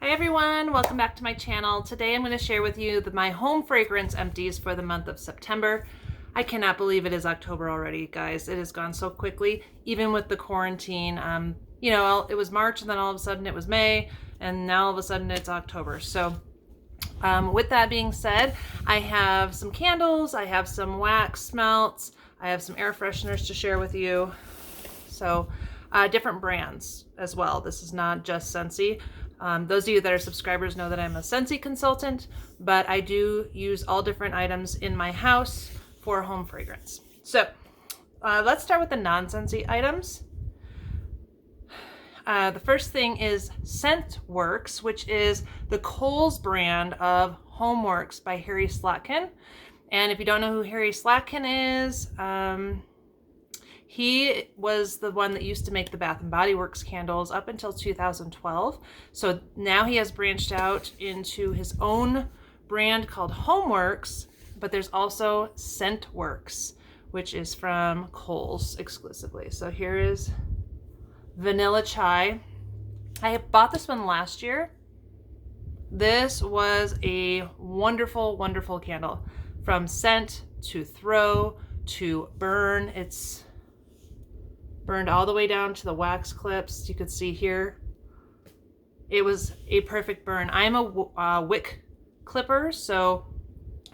Hi everyone, welcome back to my channel. Today I'm going to share with you my home fragrance empties for the month of September. I cannot believe it is October already, guys. It has gone so quickly, even with the quarantine. It was March and then all of a sudden it was May, and now all of a sudden it's October. So with that being said, I have some candles, I have some wax smelts, I have some air fresheners to share with you. So different brands as well. This is not just Scentsy. Those of you that are subscribers know that I'm a Scentsy consultant, but I do use all different items in my house for home fragrance. So let's start with the non-Scentsy items. The first thing is ScentWorks, which is the Kohl's brand of Homeworks by Harry Slatkin. And if you don't know who Harry Slatkin is, he was the one that used to make the Bath & Body Works candles up until 2012. So now he has branched out into his own brand called Homeworks, but there's also ScentWorks, which is from Kohl's exclusively. So here is Vanilla Chai. I bought this one last year. This was a wonderful, wonderful candle. From scent to throw to burn. It's burned all the way down to the wax clips. You could see here. It was a perfect burn. I'm a wick clipper, so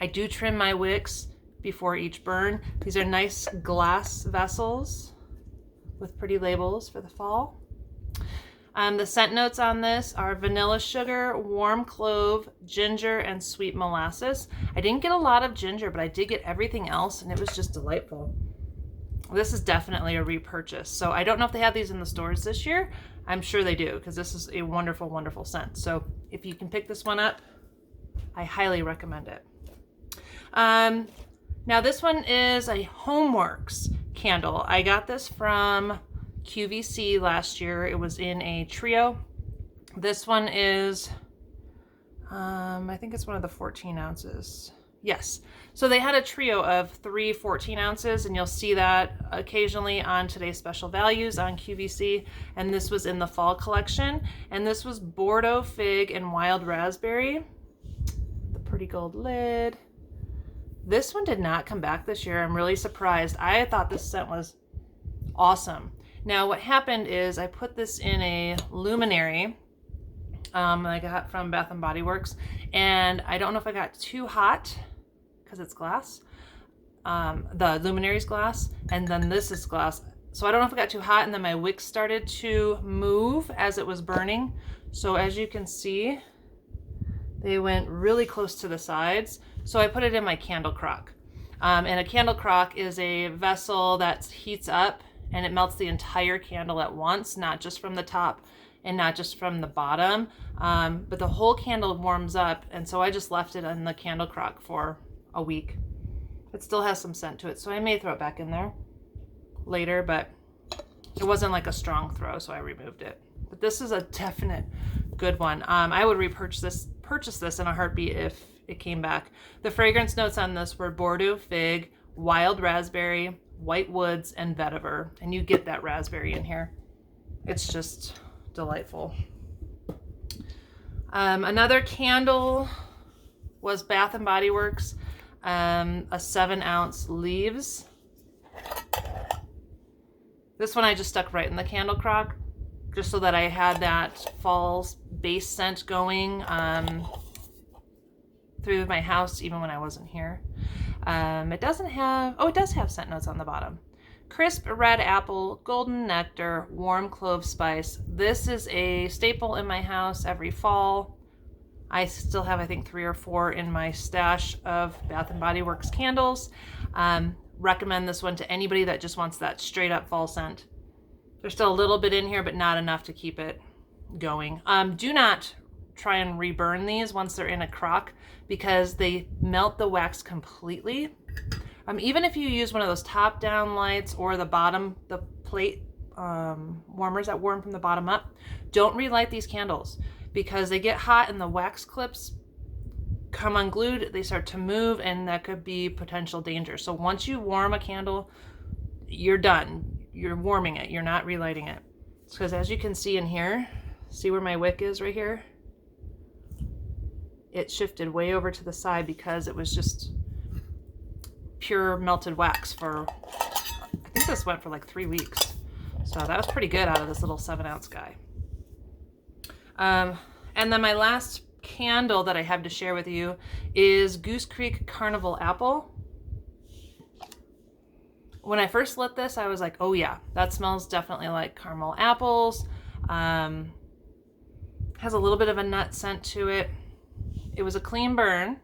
I do trim my wicks before each burn. These are nice glass vessels with pretty labels for the fall. The scent notes on this are vanilla sugar, warm clove, ginger, and sweet molasses. I didn't get a lot of ginger, but I did get everything else, and it was just delightful. This is definitely a repurchase. So I don't know if they have these in the stores this year. I'm sure they do, because this is a wonderful, wonderful scent. So if you can pick this one up, I highly recommend it. Now this one is a Homeworks candle. I got this from QVC last year. It was in a trio. This one is, I think it's one of the 14 ounces. Yes. So they had a trio of 3 14 ounces, and you'll see that occasionally on Today's Special Values on QVC. And this was in the fall collection. And this was Bordeaux Fig and Wild Raspberry. The pretty gold lid. This one did not come back this year. I'm really surprised. I thought this scent was awesome. Now what happened is I put this in a luminary I got from Bath & Body Works, and I don't know if I got too hot because it's glass. The luminary's glass, and then this is glass. So I don't know if it got too hot, and then my wicks started to move as it was burning. So as you can see, they went really close to the sides. So I put it in my candle crock. And a candle crock is a vessel that heats up and it melts the entire candle at once, not just from the top and not just from the bottom, but the whole candle warms up. And so I just left it in the candle crock for a week. It still has some scent to it, so I may throw it back in there later, but it wasn't like a strong throw, so I removed it. But this is a definite good one. I would purchase this in a heartbeat if it came back. The fragrance notes on this were Bordeaux Fig, Wild Raspberry, White Woods, and Vetiver, and you get that raspberry in here. It's just delightful. Another candle was Bath & Body Works, a 7-ounce Leaves. This one I just stuck right in the candle crock, just so that I had that fall base scent going through my house even when I wasn't here. It doesn't have, it does have scent notes on the bottom. Crisp red apple, golden nectar, warm clove spice. This is a staple in my house every fall. I still have, I think, 3 or 4 in my stash of Bath & Body Works candles. Recommend this one to anybody that just wants that straight up fall scent. There's still a little bit in here, but not enough to keep it going. Do not try and reburn these once they're in a crock, because they melt the wax completely. Even if you use one of those top down lights or the plate warmers that warm from the bottom up, don't relight these candles, because they get hot and the wax clips come unglued, they start to move, and that could be potential danger. So once you warm a candle, you're done. You're warming it, you're not relighting it. Because as you can see in here, see where my wick is right here? it shifted way over to the side because it was just pure melted wax for, I think this went for like 3 weeks. So that was pretty good out of this little 7-ounce guy. And then my last candle that I have to share with you is Goose Creek Carnival Apple. When I first lit this, I was like, oh yeah, that smells definitely like caramel apples. Has a little bit of a nut scent to it. It was a clean burn.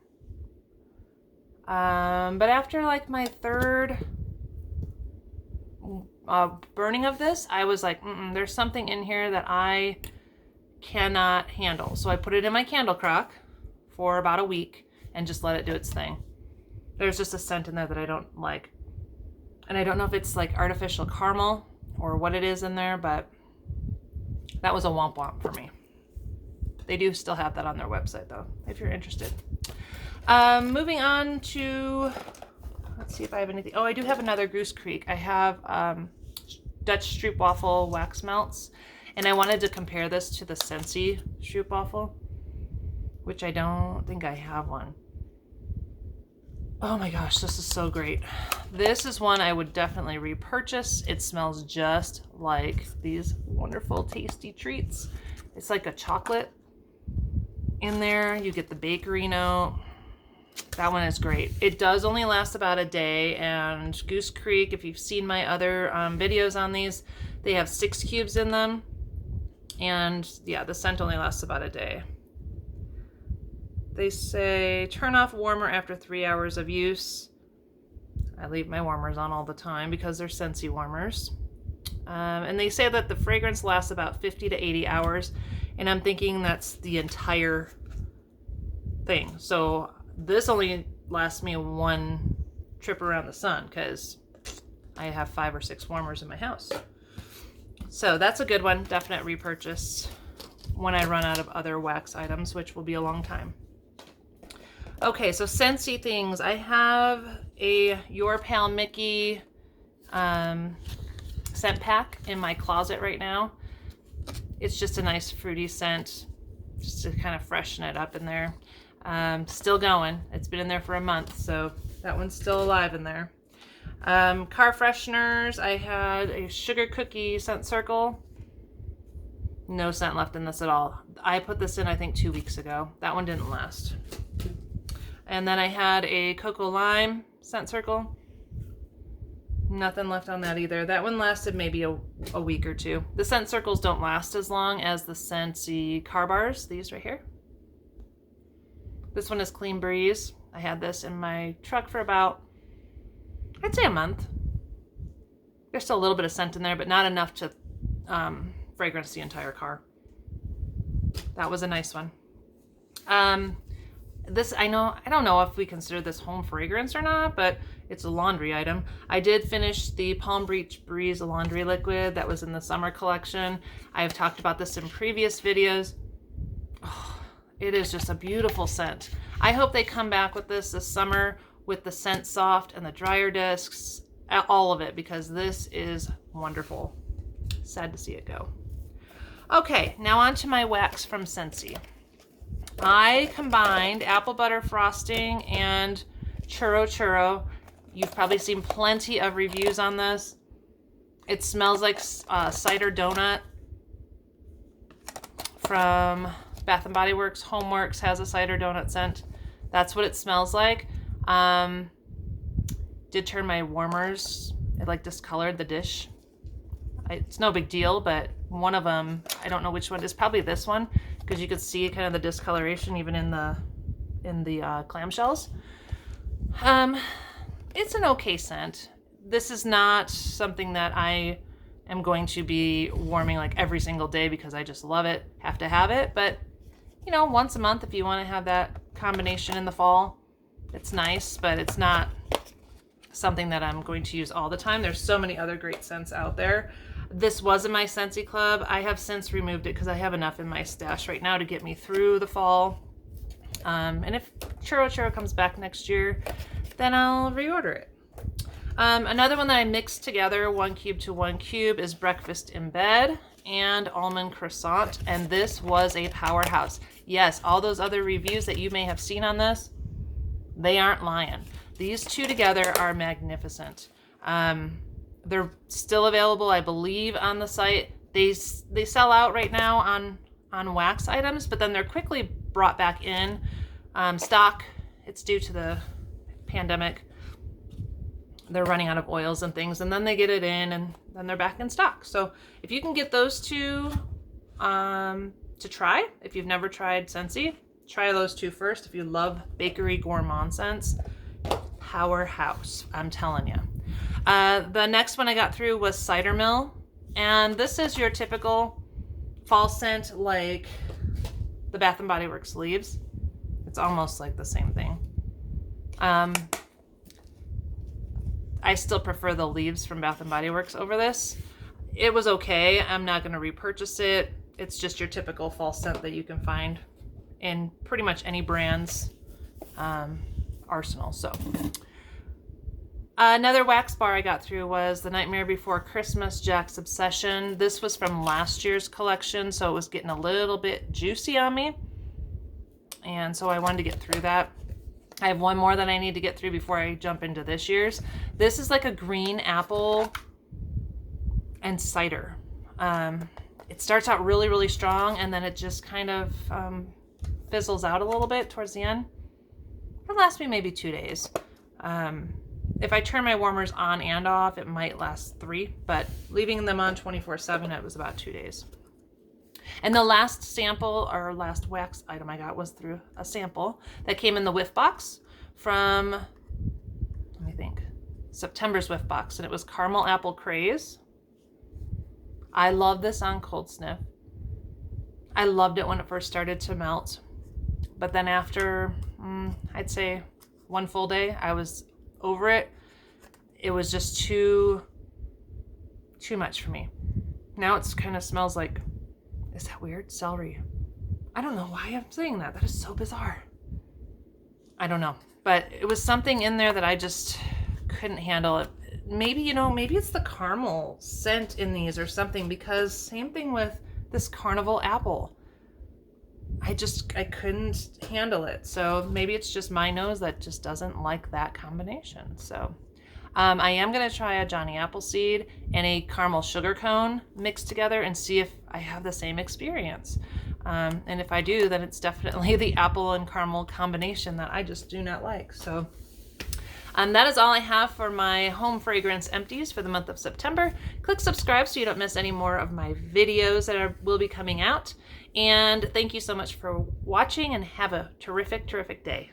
But after like my third burning of this, I was like, there's something in here that I cannot handle. So I put it in my candle crock for about a week and just let it do its thing. There's just a scent in there that I don't like. And I don't know if it's like artificial caramel or what it is in there, but that was a womp womp for me. They do still have that on their website though, if you're interested. Moving on to, let's see if I have anything. Oh, I do have another Goose Creek. I have Dutch Stroopwafel wax melts, and I wanted to compare this to the Scentsy Stroopwafel, which I don't think I have one. Oh my gosh, this is so great. This is one I would definitely repurchase. It smells just like these wonderful tasty treats. It's like a chocolate in there. You get the bakery note. That one is great. It does only last about a day, and Goose Creek, if you've seen my other videos on these, they have 6 cubes in them. And yeah, the scent only lasts about a day. They say turn off warmer after 3 hours of use. I leave my warmers on all the time because they're Scentsy warmers. And they say that the fragrance lasts about 50 to 80 hours. And I'm thinking that's the entire thing. So this only lasts me 1 trip around the sun because I have 5 or 6 warmers in my house. So that's a good one. Definite repurchase when I run out of other wax items, which will be a long time. Okay, so Scentsy things. I have a Your Pal Mickey scent pack in my closet right now. It's just a nice fruity scent, just to kind of freshen it up in there. Still going. It's been in there for a month, so that one's still alive in there. Car fresheners. I had a sugar cookie scent circle. No scent left in this at all. I put this in, I think, 2 weeks ago. That one didn't last. And then I had a cocoa lime scent circle. Nothing left on that either. That one lasted maybe a week or 2. The scent circles don't last as long as the Scentsy car bars, these right here. This one is Clean Breeze. I had this in my truck for about, I'd say, a month. There's still a little bit of scent in there, but not enough to fragrance the entire car. That was a nice one. This, I don't know if we consider this home fragrance or not, but it's a laundry item. I did finish the Palm Beach Breeze laundry liquid that was in the summer collection. I have talked about this in previous videos. Oh, it is just a beautiful scent. I hope they come back with this summer with the Scent Soft and the dryer discs, all of it, because this is wonderful. Sad to see it go. Okay, now on to my wax from Scentsy. I combined apple butter frosting and churro churro. You've probably seen plenty of reviews on this. It smells like cider donut from Bath & Body Works. Homeworks has a cider donut scent. That's what it smells like. Did turn my warmers, it like discolored the dish. It's no big deal, but one of them, I don't know which one, is probably this one, because you could see kind of the discoloration even in the clamshells. It's an okay scent. This is not something that I am going to be warming like every single day because I just love it, have to have it. But, you know, once a month if you want to have that combination in the fall, it's nice, but it's not something that I'm going to use all the time. There's so many other great scents out there. This was in my Scentsy Club. I have since removed it because I have enough in my stash right now to get me through the fall. And if Churro Churro comes back next year, then I'll reorder it. Another one that I mixed together, 1 cube to 1 cube, is Breakfast in Bed and Almond Croissant. And this was a powerhouse. Yes, all those other reviews that you may have seen on this, they aren't lying. These two together are magnificent. They're still available, I believe, on the site. They sell out right now on wax items, but then they're quickly brought back in stock. It's due to the pandemic. They're running out of oils and things, and then they get it in, and then they're back in stock. So if you can get those two to try, if you've never tried Scentsy, try those two first. If you love bakery gourmand scents, powerhouse, I'm telling you. The next one I got through was Cider Mill, and this is your typical fall scent like the Bath & Body Works Leaves. It's almost like the same thing. I still prefer the Leaves from Bath & Body Works over this. It was okay. I'm not going to repurchase it. It's just your typical fall scent that you can find in pretty much any brand's arsenal. So another wax bar I got through was The Nightmare Before Christmas Jack's Obsession. This was from last year's collection, so it was getting a little bit juicy on me. And so I wanted to get through that. I have one more that I need to get through before I jump into this year's. This is like a green apple and cider. It starts out really, really strong, and then it just kind of fizzles out a little bit towards the end. It'll last me maybe 2 days. If I turn my warmers on and off, it might last 3, but leaving them on 24/7, it was about 2 days. And the last sample, or last wax item I got, was through a sample that came in the whiff box from, let me think, September's whiff box, and it was Caramel Apple Craze. I love this on cold sniff. I loved it when it first started to melt, but then after, I'd say 1 full day, I was over it. It was just too much for me. Now it kind of smells like, is that weird? Celery. I don't know why I'm saying that. That is so bizarre. I don't know. But it was something in there that I just couldn't handle it. Maybe, maybe it's the caramel scent in these or something, because same thing with this Carnival apple. I couldn't handle it. So maybe it's just my nose that just doesn't like that combination. So I am going to try a Johnny Appleseed and a caramel sugar cone mixed together and see if I have the same experience. And if I do, then it's definitely the apple and caramel combination that I just do not like. So that is all I have for my home fragrance empties for the month of September. Click subscribe so you don't miss any more of my videos that will be coming out. And thank you so much for watching, and have a terrific, terrific day.